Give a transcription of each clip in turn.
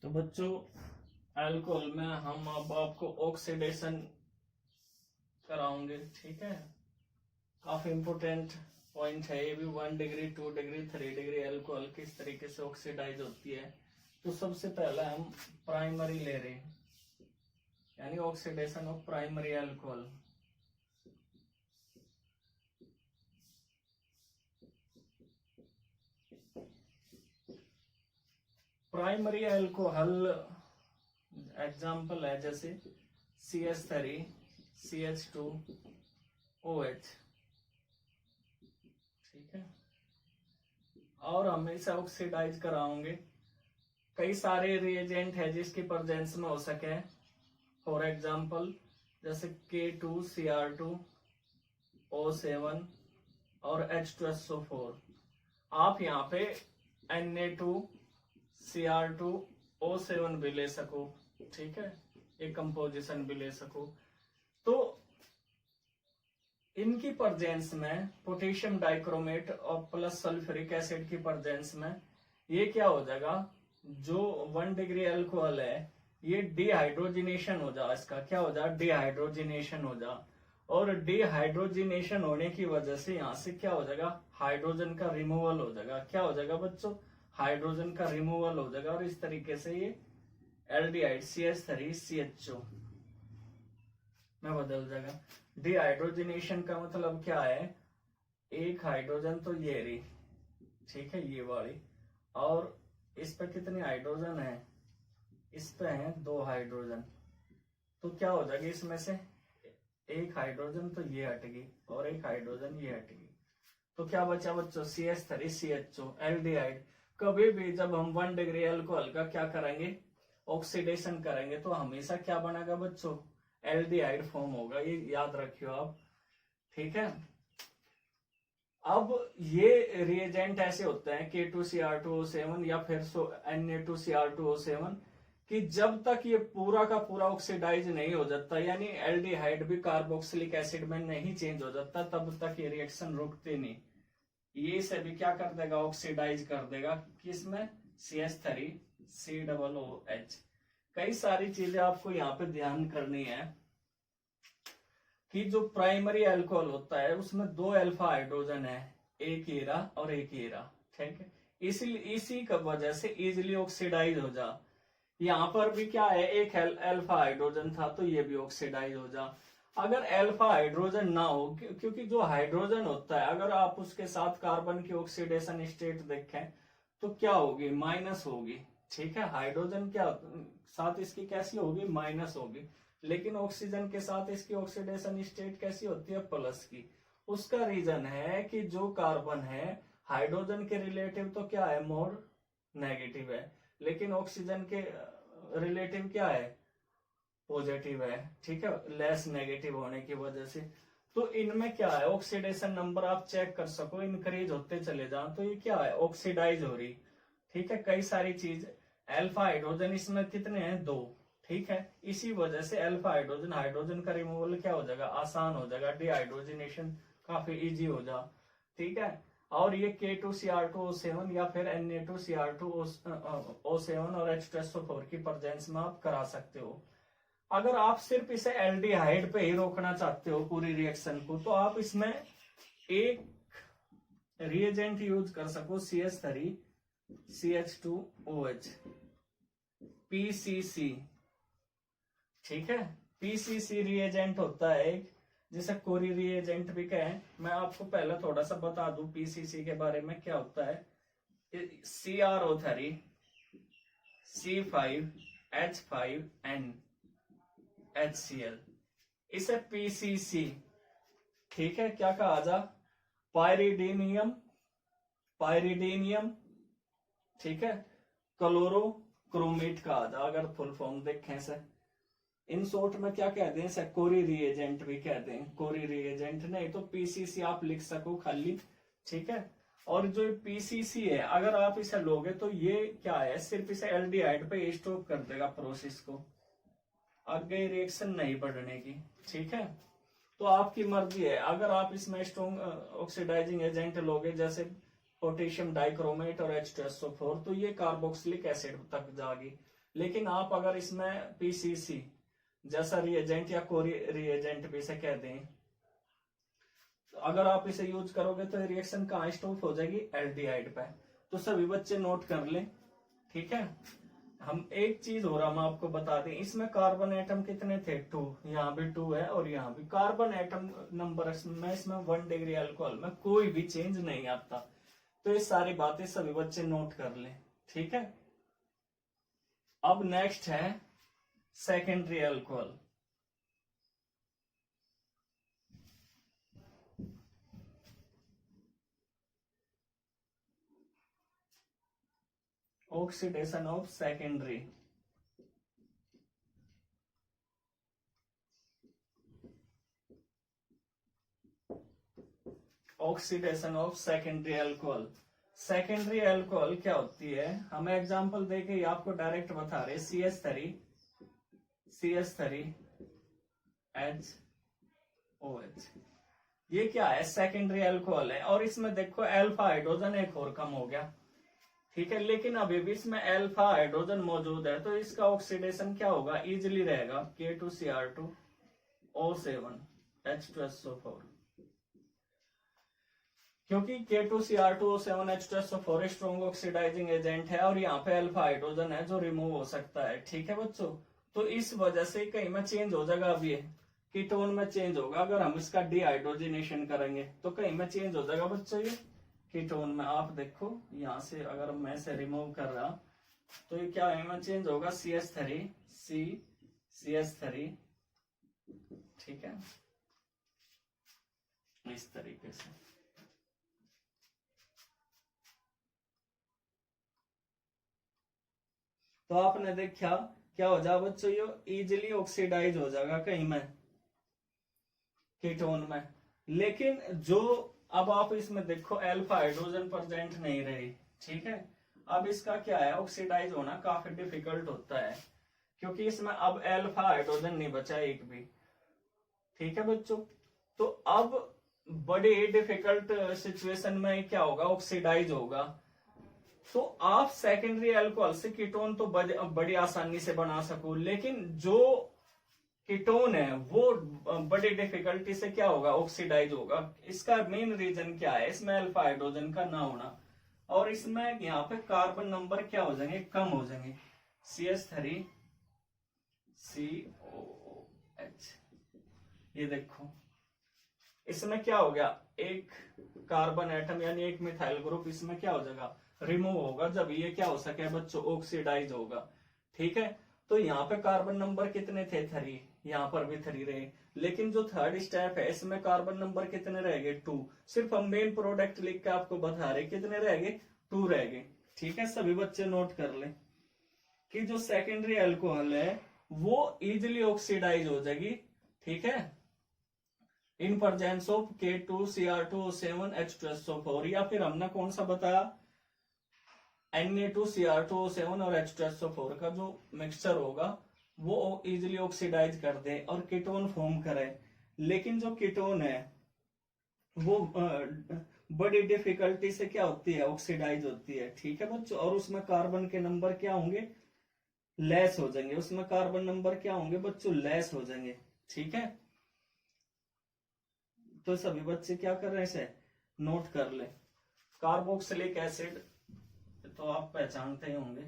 तो बच्चों अल्कोहल में हम अब आपको ऑक्सीडेशन कराओगे, ठीक है। काफी इंपोर्टेंट पॉइंट है ये भी। 1 डिग्री 2 डिग्री 3 डिग्री अल्कोहल किस तरीके से ऑक्सीडाइज होती है। तो सबसे पहला हम प्राइमरी ले रहे हैं, यानी oxidation of primary alcohol. Primary alcohol example है जैसे CH3 CH2OH, ठीक है। और हम इसे ऑक्सीडाइज कराओगे। कई सारे रिएजेंट है जिसकी प्रेजेंस में हो सके। फॉर एग्जाम्पल जैसे K2Cr2O7 और H2SO4। आप यहाँ पे Na2Cr2O7 भी ले सको, ठीक है, एक कंपोजिशन भी ले सको। तो इनकी प्रेजेंस में पोटेशियम डाइक्रोमेट और प्लस सल्फ्यूरिक एसिड की प्रेजेंस में ये क्या हो जाएगा, जो 1 डिग्री अल्कोहल है ये डिहाइड्रोजिनेशन हो जा। इसका क्या हो जा, डिहाइड्रोजिनेशन हो जा। और डिहाइड्रोजिनेशन होने की वजह से यहाँ से क्या हो जाएगा, हाइड्रोजन का रिमूवल हो जाएगा। क्या हो जाएगा बच्चों, हाइड्रोजन का रिमूवल हो जाएगा। और इस तरीके से ये एल्डिहाइड CH3CHO में बदल जाएगा। डिहाइड्रोजिनेशन का मतलब क्या है, एक हाइड्रोजन तो ये रही, ठीक है, ये वाली, और इस पे कितने हाइड्रोजन है, इस पे है 2 हाइड्रोजन। तो क्या हो जाएगी, इसमें से एक हाइड्रोजन तो ये हटेगी और एक हाइड्रोजन ये हटेगी। तो क्या बचा बच्चों, CH3CHO एल्डिहाइड। कभी भी जब हम 1 डिग्री अल्कोहल का क्या करेंगे, ऑक्सीडेशन करेंगे, तो हमेशा क्या बनेगा बच्चों, एल्डिहाइड फॉर्म होगा। ये याद रखियो आप, ठीक है। अब ये रिएजेंट ऐसे होते हैं K2Cr2O7 या फिर Na2Cr2O7 कि जब तक ये पूरा का पूरा ऑक्सीडाइज नहीं हो जाता, यानी एल्डिहाइड भी कार्बोक्सिलिक एसिड में नहीं चेंज हो जाता, तब तक ये रिएक्शन रुकती नहीं। ये से भी क्या कर देगा, ऑक्सीडाइज कर देगा। किसमें, CH3COOH। कई सारी चीजें आपको यहाँ पे ध्यान करनी है कि जो प्राइमरी अल्कोहल होता है उसमें 2 अल्फा हाइड्रोजन है, एक हीरा और एक हीरा, ठीक है। इसी की वजह से इजिली ऑक्सीडाइज हो जा। यहाँ पर भी क्या है, एक अल्फा हाइड्रोजन था तो ये भी ऑक्सीडाइज हो जा। अगर अल्फा हाइड्रोजन ना हो, क्योंकि जो हाइड्रोजन होता है अगर आप उसके साथ कार्बन की ऑक्सीडेशन स्टेट देखें तो क्या होगी, माइनस होगी, ठीक है। हाइड्रोजन क्या साथ इसकी कैसी होगी, माइनस होगी। लेकिन ऑक्सीजन के साथ इसकी ऑक्सीडेशन स्टेट कैसी होती है, प्लस की। उसका रीजन है कि जो कार्बन है हाइड्रोजन के रिलेटिव तो क्या है, मोर नेगेटिव है, लेकिन ऑक्सीजन के रिलेटिव क्या है, पॉजिटिव है, ठीक है, लेस नेगेटिव होने की वजह से। तो इनमें क्या है, ऑक्सीडेशन नंबर आप चेक कर सको, इंक्रीज होते चले जाओ तो ये क्या है, ऑक्सीडाइज हो रही, ठीक है। कई सारी चीज, अल्फा हाइड्रोजन इसमें कितने हैं, 2, ठीक है। इसी वजह से अल्फा हाइड्रोजन, हाइड्रोजन का रिमूवल क्या हो जाएगा, आसान हो जाएगा, डिहाइड्रोजिनेशन काफी इजी हो जा, ठीक है। और ये K2Cr2O7 या फिर Na2Cr2O7 और H2SO4 की प्रेजेंस में आप करा सकते हो। अगर आप सिर्फ इसे एल्डिहाइड पे ही रोकना चाहते हो पूरी रिएक्शन को, तो आप इसमें एक रिएजेंट यूज कर सको, CH3CH2OH PCC, ठीक है। PCC रिएजेंट होता है एक, जिसे कोरी रिएजेंट भी कहें। मैं आपको पहले थोड़ा सा बता दूं PCC के बारे में क्या होता है। CrO3 C5H5N HCl, इसे PCC, ठीक है, क्या कहा जा, पायरिडीनियम, ठीक है, क्लोरोक्रोमेट कहा जा, अगर फुल फॉर्म देखें से। इन शॉर्ट में क्या कहते हैं इसे, कोरी रिएजेंट भी कहते हैं। कोरी रिएजेंट नहीं तो PCC आप लिख सको खाली, ठीक है। और जो PCC है अगर आप इसे लोगे तो ये क्या है, सिर्फ इसे एल्डिहाइड पे स्टॉप कर देगा प्रोसेस को, आगे रिएक्शन नहीं बढ़ने की, ठीक है। तो आपकी मर्जी है, अगर आप इसमें स्ट्रॉन्ग ऑक्सीडाइजिंग एजेंट लोगे जैसे पोटेशियम डाइक्रोमेट और H2SO4 तो ये कार्बोक्सिलिक एसिड तक जाएगी। लेकिन आप अगर इसमें पीसीसी जैसा रिएजेंट या कोरी रिएजेंट भी से कह दें, तो अगर आप इसे यूज करोगे तो रिएक्शन कहाँ स्टॉप हो जाएगी, एल्डिहाइड पे। तो सभी बच्चे नोट कर लें, ठीक है। हम एक चीज और हम आपको बता दें, इसमें कार्बन एटम कितने थे, 2, यहाँ भी 2 है और यहाँ भी। कार्बन एटम नंबर में इसमें 1 डिग्री अल्कोहल में कोई भी चेंज नहीं आता। तो ये सारी बातें सभी बच्चे नोट कर लें, ठीक है। अब नेक्स्ट है secondary alcohol. Oxidation of secondary. Oxidation of secondary alcohol. Secondary alcohol क्या होती है, हमें एग्जांपल देके ये आपको डायरेक्ट बता रहे, CH3HOH। ये क्या है, सेकेंडरी अल्कोहल है। और इसमें देखो अल्फा हाइड्रोजन एक और कम हो गया, ठीक है। लेकिन अभी भी इसमें अल्फा हाइड्रोजन मौजूद है, तो इसका ऑक्सीडेशन क्या होगा, इजिली रहेगा, K2Cr2O7H2SO4। क्योंकि K2Cr2O7H2SO4 स्ट्रॉन्ग ऑक्सीडाइजिंग एजेंट है और यहाँ पे अल्फा हाइड्रोजन है जो रिमूव हो सकता है, ठीक है बच्चों। तो इस वजह से कहीं में चेंज हो जाएगा, अब ये कीटोन में चेंज होगा। अगर हम इसका डिहाइड्रोजिनेशन करेंगे तो कहीं में चेंज हो जाएगा बच्चों, ये कीटोन में। आप देखो यहाँ से अगर मैं से रिमूव कर रहा तो ये क्या है, में चेंज होगा, CH3 ठीक है, इस तरीके से। तो आपने देखा क्या हो जाएगा बच्चों, ये इजिली ऑक्सीडाइज हो जाएगा कहीं में कीटोन में। लेकिन जो अब आप इसमें देखो अल्फा हाइड्रोजन प्रेजेंट नहीं रही, ठीक है। अब इसका क्या है, ऑक्सीडाइज होना काफी डिफिकल्ट होता है, क्योंकि इसमें अब अल्फा हाइड्रोजन नहीं बचा एक भी, ठीक है बच्चों। तो अब बड़ी डिफिकल्ट सिचुएशन में क्या होगा, ऑक्सीडाइज होगा। तो आप सेकेंडरी अल्कोहल से कीटोन तो बड़ी आसानी से बना सको, लेकिन जो कीटोन है वो बड़ी डिफिकल्टी से क्या होगा, ऑक्सीडाइज होगा। इसका मेन रीजन क्या है, इसमें अल्फा हाइड्रोजन का ना होना, और इसमें यहाँ पे कार्बन नंबर क्या हो जाएंगे, कम हो जाएंगे, CH3COOH। ये देखो इसमें क्या हो गया, एक कार्बन एटम यानी एक मिथाइल ग्रुप इसमें क्या हो जाएगा, रिमूव होगा, जब ये क्या हो सके बच्चों, ऑक्सीडाइज होगा, ठीक है। तो यहाँ पे कार्बन नंबर कितने थे, 3, यहाँ पर भी 3 रहे। लेकिन जो थर्ड स्टेप है इसमें कार्बन नंबर कितने रह गए, 2। सिर्फ हम मेन प्रोडक्ट लिख के आपको बता रहे कितने रह गए, 2 रह गए, ठीक है। सभी बच्चे नोट कर ले कि जो सेकेंडरी अल्कोहल है वो इजिली ऑक्सीडाइज हो जाएगी, ठीक है, इन प्रेजेंस ऑफ K2Cr2O7H2SO4। या फिर हमने कौन सा बताया, Na2Cr2O7 और H2SO4 का जो मिक्सचर होगा वो इजिली ऑक्सीडाइज कर दे और कीटोन फॉर्म करे। लेकिन जो कीटोन है वो बड़ी डिफिकल्टी से क्या होती है, ऑक्सीडाइज होती है, ठीक है बच्चों। और उसमें कार्बन के नंबर क्या होंगे, लेस हो जाएंगे, उसमें कार्बन नंबर क्या होंगे बच्चों, लेस हो जाएंगे, ठीक है। तो सभी बच्चे क्या कर रहे हैं, इसे नोट कर ले। कार्बोक्सिलिक एसिड तो आप पहचानते ही होंगे,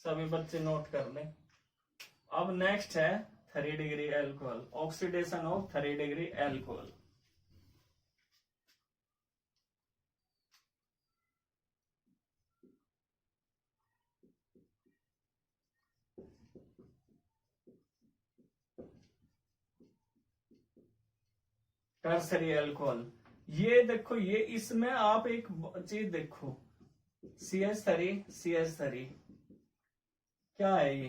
सभी बच्चे नोट कर ले। अब नेक्स्ट है 3 degree alcohol, oxidation of 3 degree alcohol. Tertiary alcohol, ये देखो, ये इसमें आप एक चीज देखो, CH3 क्या है, ये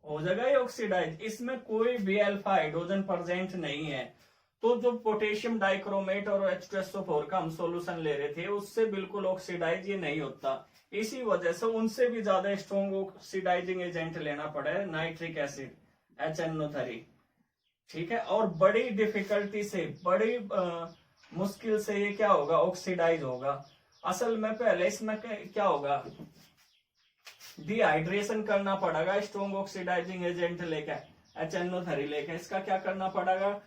हो जाएगा ये ऑक्सीडाइज। इसमें कोई भी अल्फा हाइड्रोजन प्रेजेंट नहीं है। तो जो पोटेशियम डाइक्रोमेट और H2SO4 का हम सॉल्यूशन ले रहे थे उससे बिल्कुल ऑक्सीडाइज ये नहीं होता। इसी वजह से उनसे भी ज्यादा स्ट्रॉन्ग ऑक्सीडाइजिंग एजेंट लेना पड़ा है, नाइट्रिक एसिड HNO3, ठीक है। और बड़ी डिफिकल्टी से, बड़ी मुश्किल से ये क्या होगा, ऑक्सीडाइज होगा। असल में पहले इसमें क्या होगा, डिहाइड्रेशन करना पड़ेगा स्ट्रॉन्ग ऑक्सीडाइजिंग एजेंट लेके, HNO3 लेके। इसका क्या करना पड़ेगा,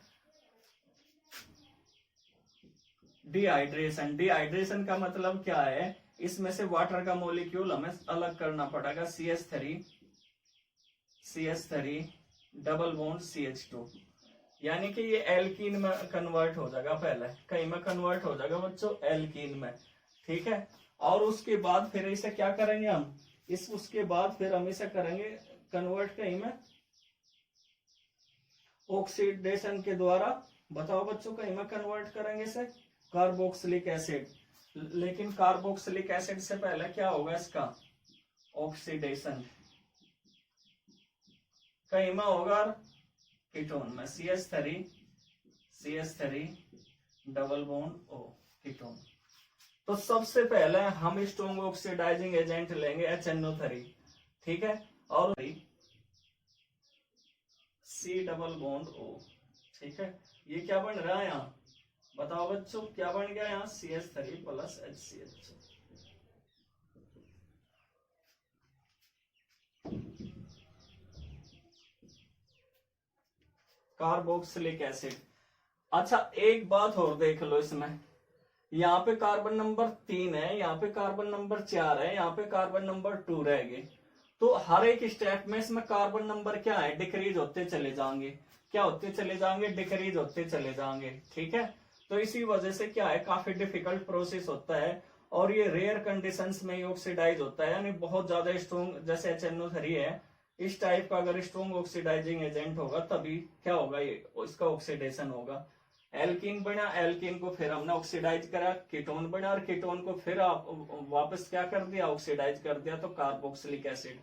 डिहाइड्रेशन। डिहाइड्रेशन का मतलब क्या है, इसमें से वाटर का मॉलिक्यूल हमें अलग करना पड़ेगा, CH3 डबल बॉन्ड CH2, यानी कि ये एल्कीन में कन्वर्ट हो जाएगा, पहले कहीं में कन्वर्ट हो जाएगा बच्चों एल्कीन में, ठीक है। और उसके बाद फिर इसे क्या करेंगे हम, उसके बाद फिर हम इसे करेंगे कन्वर्ट कहीं में ऑक्सीडेशन के द्वारा, बताओ बच्चों कहीं में कन्वर्ट करेंगे इसे कार्बोक्सिलिक एसिड। लेकिन कार्बोक्सिलिक एसिड से पहले क्या होगा, इसका ऑक्सीडेशन कहीं में होगा कीटोन में, CH3 double bond O ketone. तो सबसे पहले हम स्ट्रॉन्ग ऑक्सीडाइजिंग एजेंट लेंगे HNO3, ठीक है, और C डबल बॉन्ड O, ठीक है। ये क्या बन रहा है यहाँ, बताओ बच्चों क्या बन गया यहाँ, CH3 plus HCH। Carboxylic acid. अच्छा एक बात और देख लो, इसमें यहाँ पे कार्बन नंबर 3 है, यहाँ पे कार्बन नंबर 4 है, यहाँ पे कार्बन नंबर 2 रह गए। तो हर एक स्टेप में इसमें कार्बन नंबर क्या है, डिक्रीज होते चले जाएंगे, क्या होते चले जाएंगे, डिक्रीज होते चले जाएंगे, ठीक है। तो इसी वजह से क्या है, काफी डिफिकल्ट प्रोसेस होता है, और ये रेयर कंडीशंस में ऑक्सीडाइज होता है, यानी बहुत ज्यादा स्ट्रॉन्ग, जैसे HNO3 है, इस टाइप का अगर स्ट्रॉन्ग ऑक्सीडाइजिंग एजेंट होगा तभी क्या होगा, ये इसका ऑक्सीडेशन होगा। एल्कीन बना, एल्कीन को फिर हमने ऑक्सीडाइज करा, कीटोन बना, और कीटोन को फिर आप वापस क्या कर दिया, ऑक्सीडाइज कर दिया, तो कार्बोक्सिलिक एसिड,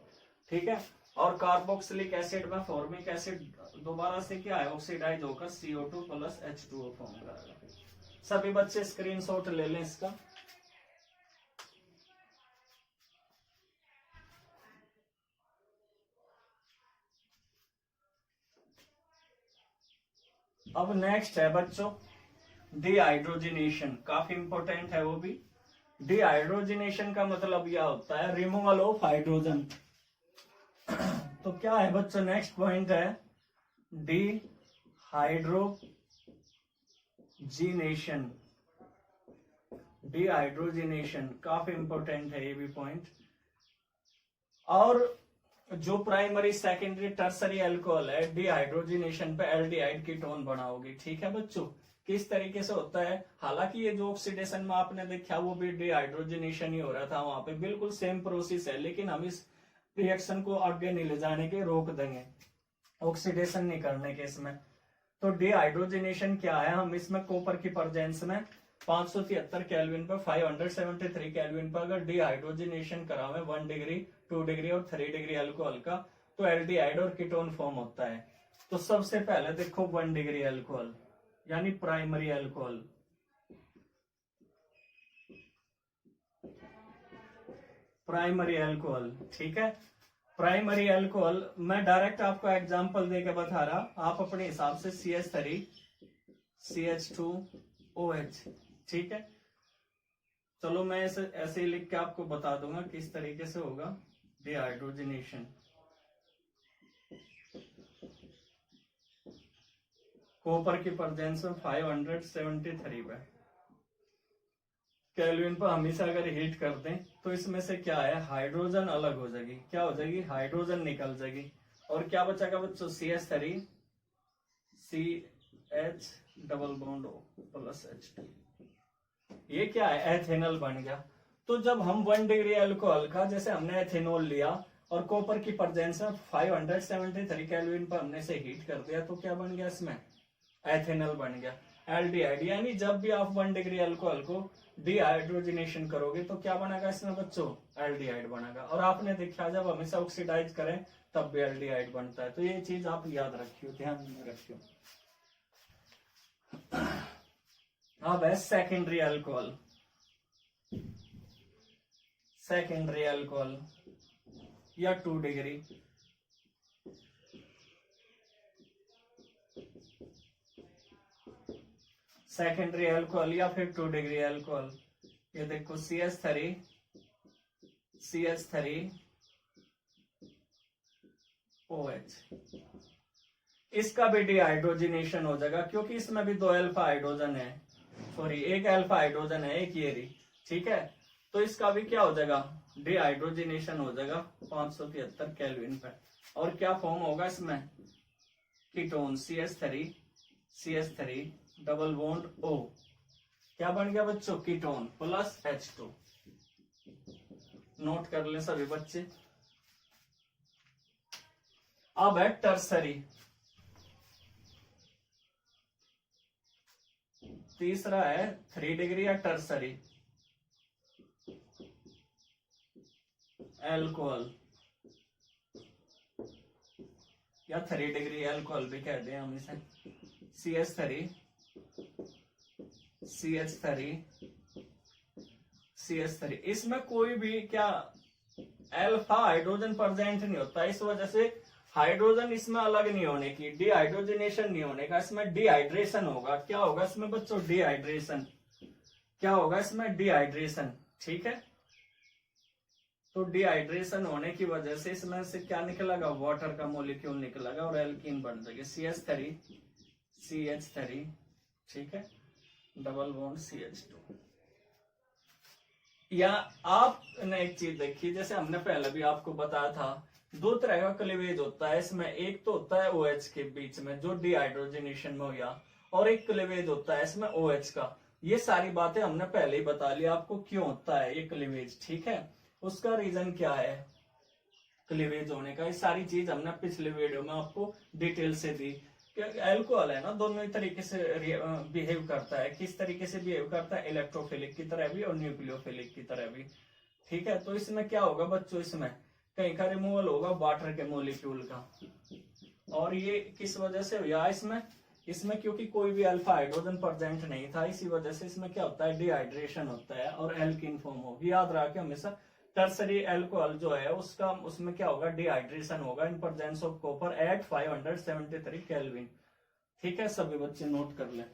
ठीक है। और कार्बोक्सिलिक एसिड में फॉर्मिक एसिड दोबारा से क्या है, ऑक्सीडाइज होकर CO2 प्लस H2O फॉर्म करेगा। सभी बच्चे स्क्रीनशॉट ले लें इसका। अब नेक्स्ट है बच्चों डिहाइड्रोजिनेशन, काफी इंपॉर्टेंट है वो भी। डिहाइड्रोजिनेशन का मतलब यह होता है रिमूवल ऑफ हाइड्रोजन। तो क्या है बच्चों, नेक्स्ट पॉइंट है डिहाइड्रोजिनेशन। डिहाइड्रोजिनेशन काफी इंपॉर्टेंट है ये भी पॉइंट। और जो प्राइमरी सेकेंडरी टर्सरी अल्कोहल है, डिहाइड्रोजिनेशन पे एल्डिहाइड कीटोन बनाओगे, ठीक है बच्चों। किस तरीके से होता है, हालांकि ये जो ऑक्सीडेशन में आपने देखा वो भी डिहाइड्रोजिनेशन ही हो रहा था, वहां पे बिल्कुल सेम प्रोसेस है, लेकिन हम इस रिएक्शन को आगे नहीं ले जाने के रोक देंगे, ऑक्सीडेशन नहीं करने के इसमें। तो डिहाइड्रोजिनेशन क्या है, हम इसमें कॉपर की प्रेजेंस में 573 केल्विन पर 573 केल्विन पर अगर डिहाइड्रोजिनेशन करा हुआ 1 डिग्री 2 डिग्री और 3 डिग्री अल्कोहल का, तो एल्डिहाइड और कीटोन फॉर्म होता है। तो सबसे पहले देखो 1 डिग्री अल्कोहल यानी प्राइमरी अल्कोहल, प्राइमरी अल्कोहल, ठीक है। प्राइमरी अल्कोहल मैं डायरेक्ट आपको एग्जांपल देके बता रहा, आप अपने हिसाब से CH3 CH2OH, ठीक है। चलो मैं ऐसे ही लिख के आपको बता दूंगा किस तरीके से होगा डिहाइड्रोजिनेशन। कॉपर की प्रेजेंस में 573 केल्विन पर हमेशा अगर हीट कर दें तो इसमें से क्या है, हाइड्रोजन अलग हो जाएगी, क्या हो जाएगी, हाइड्रोजन निकल जाएगी, और क्या बचेगा बच्चों, CH3 CH double bond O plus H2, ये क्या है, एथेनॉल बन गया। तो जब हम 1 डिग्री अल्कोहल का, जैसे हमने एथेनॉल लिया और कॉपर की प्रेजेंस में 573 केल्विन पर हमने से हीट कर दिया, तो क्या बन गया, इसमें एथेनॉल बन गया, एल्डिहाइड। यानी जब भी आप 1 डिग्री अल्कोहल को डिहाइड्रोजिनेशन करोगे तो क्या बनेगा इसमें बच्चों, एल्डिहाइड बनेगा। और आपने देखा जब हमेशा ऑक्सीडाइज करें तब भी एल्डिहाइड बनता है। तो ये चीज आप याद रखियो, ध्यान में रखियो। अब है सेकेंडरी अल्कोहल। सेकेंडरी अल्कोहल या 2 डिग्री, सेकेंडरी अल्कोहल या फिर 2 डिग्री अल्कोहल, ये देखो CH3 OH, इसका भी डिहाइड्रोजिनेशन हो जाएगा क्योंकि इसमें भी 2 अल्फा हाइड्रोजन है, सॉरी 1 अल्फा हाइड्रोजन है, एक ये, ठीक है। तो इसका भी क्या हो जाएगा, डिहाइड्रोजिनेशन हो जाएगा 573 केल्विन पे। और क्या फॉर्म होगा इसमें, ketone CH3 double bond O, क्या बन गया बच्चों, कीटोन प्लस H2। नोट कर ले सभी बच्चे। अब है टर्सरी, तीसरा है 3 डिग्री या टर्सरी एल्कोहल, या 3 डिग्री एल्कोहल भी कहते हैं हम इसे। CH3 इसमें कोई भी क्या अल्फा हाइड्रोजन प्रेजेंट नहीं होता, इस वजह से हाइड्रोजन इसमें अलग नहीं होने की, डिहाइड्रोजनेशन नहीं होने का, इसमें डिहाइड्रेशन होगा। क्या होगा इसमें बच्चों, डिहाइड्रेशन। क्या होगा इसमें, डिहाइड्रेशन, ठीक है। तो डिहाइड्रेशन होने की वजह से इसमें से क्या निकलेगा, वाटर का मॉलिक्यूल निकलेगा और एल्कीन बन जाएगी CH3, ठीक है, डबल बॉन्ड CH2। या आपने एक चीज देखी, जैसे हमने पहले भी आपको बताया था, 2 तरह का क्लीवेज होता है इसमें। एक तो होता है OH के बीच में जो डिहाइड्रोजनेशन में हो गया, और एक क्लीवेज होता है इसमें OH का। ये सारी बातें हमने पहले ही बता लिया आपको क्यों होता है ये क्लीवेज, ठीक है। उसका रीजन क्या है क्लीवेज होने का, ये सारी चीज हमने पिछले वीडियो में आपको डिटेल से दी। एल्कोहल है ना, दोनों ही तरीके से बिहेव करता है। किस तरीके से बिहेव करता है, इलेक्ट्रोफिलिक की तरह भी और न्यूक्लियोफिलिक की तरह भी, ठीक है। तो इसमें क्या होगा बच्चों, इसमें कहीं का रिमूवल होगा वाटर के मोलिक्यूल का, और ये किस वजह से हुआ, इसमें क्योंकि कोई भी अल्फा हाइड्रोजन प्रेजेंट नहीं था, इसी वजह से इसमें क्या होता है, डिहाइड्रेशन होता है और एल्कीन फॉर्म होगी। याद रहा हमेशा टर्सरी एल्कोहल जो है उसमें क्या होगा, डिहाइड्रेशन होगा in presence of copper at 573 kelvin, ठीक है। सभी बच्चे नोट कर लें।